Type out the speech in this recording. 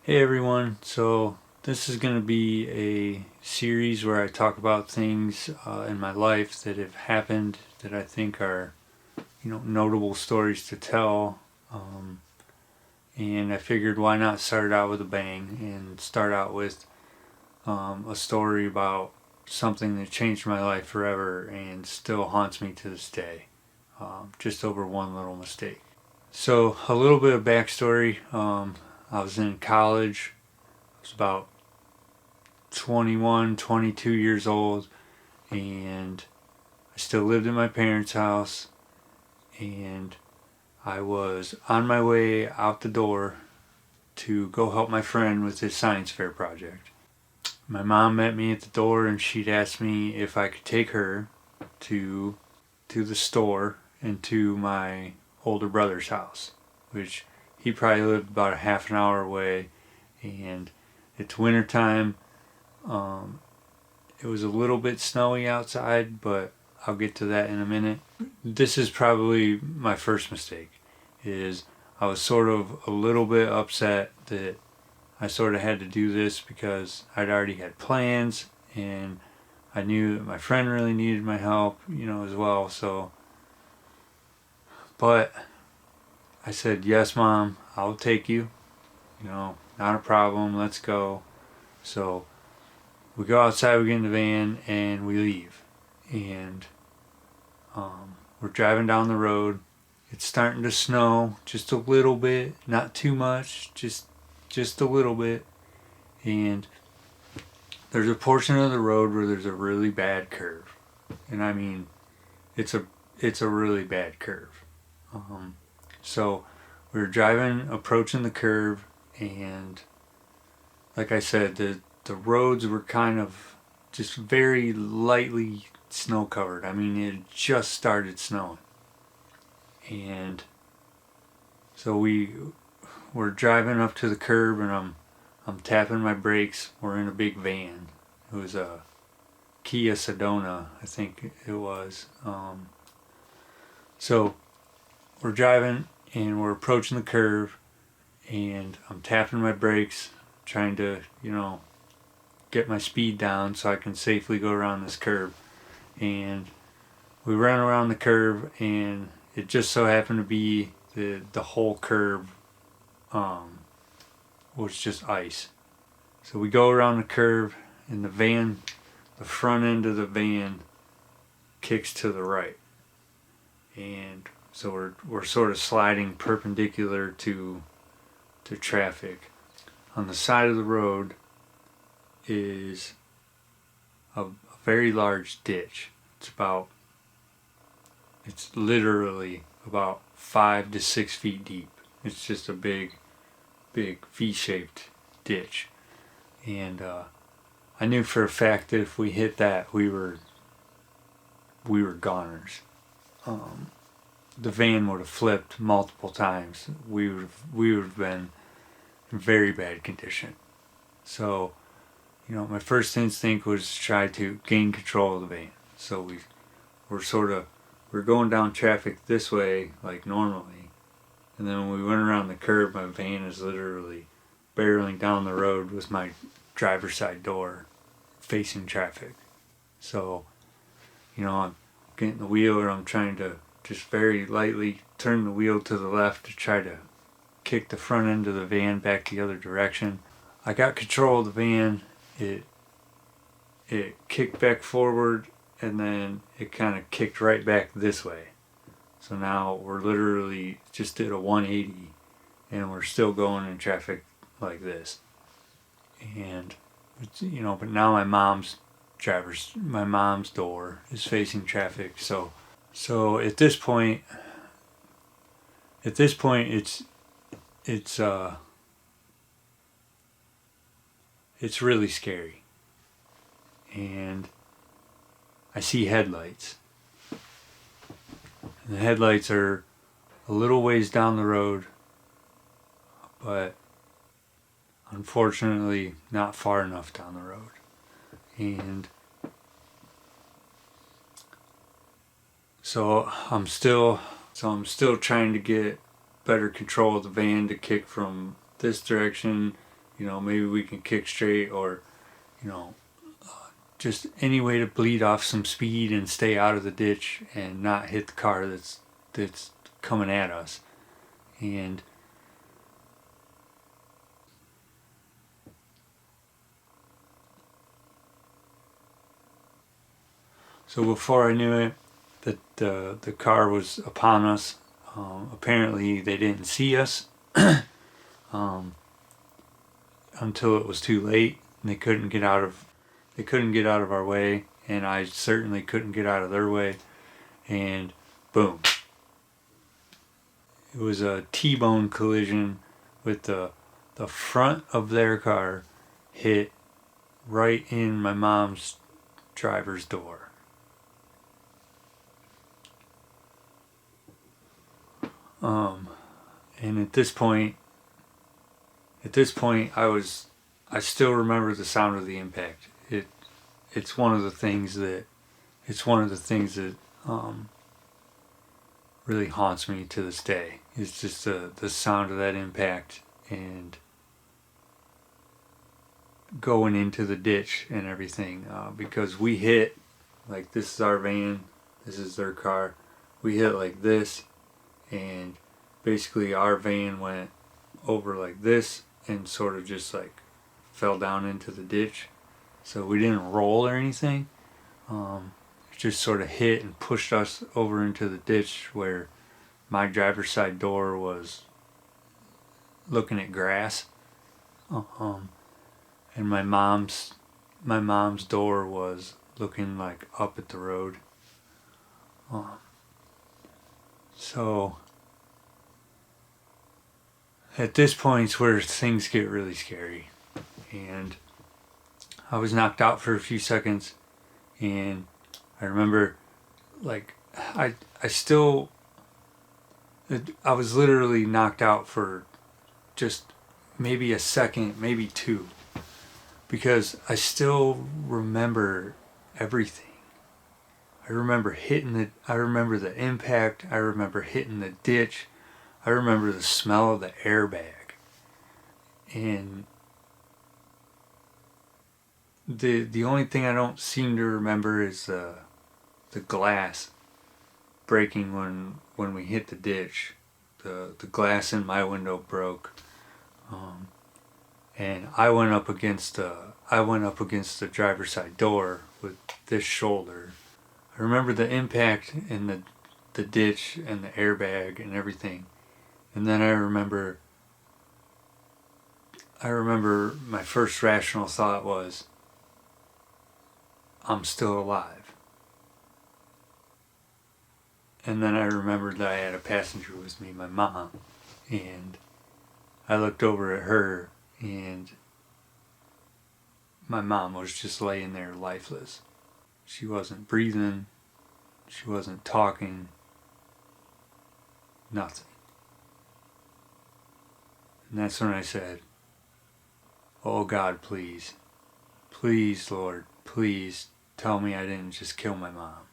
Hey everyone, so this is going to be a series where I talk about things in my life that have happened that I think are, notable stories to tell. Um, and I figured why not start out with a bang and start out with a story about something that changed my life forever and still haunts me to this day, just over one little mistake. So, a little bit of backstory. I was in college. I was about 21, 22 years old, and I still lived in my parents' house, and I was on my way out the door to go help my friend with his science fair project. My mom met me at the door and she'd asked me if I could take her to the store and to my older brother's house, which he probably lived about a half an hour away, and it's wintertime. Um, It was a little bit snowy outside, but I'll get to that in a minute. This is probably my first mistake. Is I was sort of a little bit upset that I sort of had to do this because I'd already had plans and I knew that my friend really needed my help, as well. So, but I said, "Yes, Mom, I'll take you. Not a problem. Let's go." So we go outside, we get in the van, and we leave. And we're driving down the road. It's starting to snow just a little bit, not too much, just a little bit. And there's a portion of the road where there's a really bad curve, and I mean, it's a really bad curve. So we were driving, approaching the curve, and like I said, the roads were kind of just very lightly snow covered. I mean, it had just started snowing. And so we were driving up to the curb, and I'm tapping my brakes. We're in a big van. It was a Kia Sedona, I think it was. So we're driving and we're approaching the curve, and I'm tapping my brakes, trying to get my speed down so I can safely go around this curve. And we ran around the curve, and it just so happened to be the whole curve was just ice. So we go around the curve, and the front end of the van kicks to the right, and so we're sort of sliding perpendicular to traffic. On the side of the road is a very large ditch. It's literally about 5 to 6 feet deep. It's just a big V-shaped ditch, and I knew for a fact that if we hit that, we were goners. The van would have flipped multiple times. We would have been in very bad condition. So, my first instinct was to try to gain control of the van. So we're going down traffic this way like normally, and then when we went around the curb, my van is literally barreling down the road with my driver's side door facing traffic. So, I'm getting the wheel, or I'm trying to just very lightly turn the wheel to the left to try to kick the front end of the van back the other direction. I got control of the van. It kicked back forward, and then it kind of kicked right back this way. So now we're literally just did a 180, and we're still going in traffic like this. And but now my mom's door is facing traffic. So at this point it's it's really scary. And I see headlights. And the headlights are a little ways down the road, but unfortunately not far enough down the road. And so I'm still trying to get better control of the van to kick from this direction You know, maybe we can kick straight, or, you know, just any way to bleed off some speed and stay out of the ditch and not hit the car that's coming at us. And so before I knew it, the car was upon us. Apparently they didn't see us until it was too late, and they couldn't get out of our way, and I certainly couldn't get out of their way. And boom, it was a T-bone collision with the front of their car hit right in my mom's driver's door. And at this point, I still remember the sound of the impact. It's one of the things that really haunts me to this day. It's just the sound of that impact and going into the ditch and everything, because we hit, like, this is our van, this is their car, we hit like this, and basically our van went over like this and sort of just like fell down into the ditch. So we didn't roll or anything. It just sort of hit and pushed us over into the ditch where my driver's side door was looking at grass. And my mom's door was looking like up at the road. So at this point is where things get really scary. And I was knocked out for a few seconds, and I remember, like, I was literally knocked out for just maybe a second, maybe two, because I still remember everything. I remember the impact, I remember hitting the ditch, I remember the smell of the airbag. And the only thing I don't seem to remember is the glass breaking when we hit the ditch. The glass in my window broke, and I went up against the driver's side door with this shoulder. I remember the impact and the ditch and the airbag and everything, and then I remember my first rational thought was, I'm still alive. And then I remembered that I had a passenger with me, my mom, and I looked over at her, and my mom was just laying there lifeless. She wasn't breathing, she wasn't talking, nothing. And that's when I said, oh God, please, Lord, please tell me I didn't just kill my mom.